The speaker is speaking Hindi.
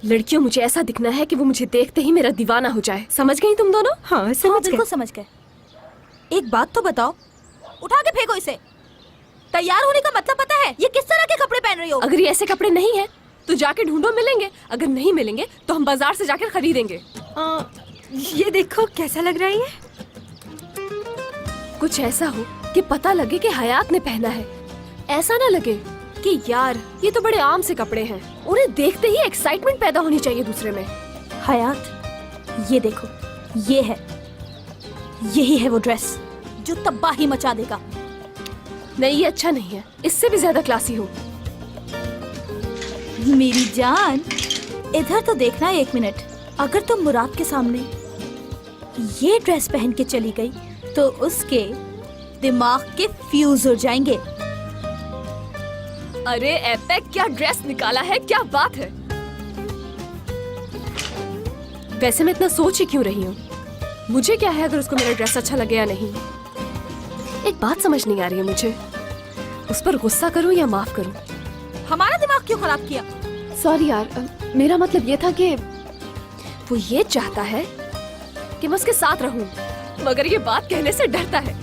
लड़कियों मुझे ऐसा दिखना है कि वो मुझे देखते ही मेरा दीवाना हो जाए। समझ गई तुम दोनों? हाँ बिल्कुल समझ गए। एक बात तो बताओ, उठा के फेंको इसे। तैयार होने का मतलब पता है? ये किस तरह के कपड़े पहन रही हो? अगर ये ऐसे कपड़े नहीं है तो जाके ढूंढो, मिलेंगे। अगर नहीं मिलेंगे तो हम बाजार से जाकर खरीदेंगे। ये देखो कैसा लग रहा है ये। कुछ ऐसा हो कि पता लगे कि हयात ने पहना है। ऐसा ना लगे कि यार ये तो बड़े आम से कपड़े हैं। उन्हें देखते ही एक्साइटमेंट पैदा होनी चाहिए दूसरे में। हयात, ये देखो, ये है, यही है वो ड्रेस जो तबाही मचा देगा। नहीं, ये अच्छा नहीं है। इससे भी ज्यादा क्लासी हो। मेरी जान, इधर तो देखना 1 मिनट। अगर तुम मुराद के सामने ये ड्रेस पहन के चली गई तो उसके दिमाग के फ्यूज उड़ जाएंगे। अरे एपेक, क्या ड्रेस निकाला है, क्या बात है। वैसे मैं इतना सोच ही क्यों रही हूँ? मुझे क्या है अगर उसको मेरा ड्रेस अच्छा लगे या नहीं। एक बात समझ नहीं आ रही है मुझे, उस पर गुस्सा करूँ या माफ करूँ। हमारा दिमाग क्यों खराब किया? सॉरी यार, मेरा मतलब ये था कि वो ये चाहता है कि मैं उसके साथ रहूं, मगर ये बात कहने से डरता है।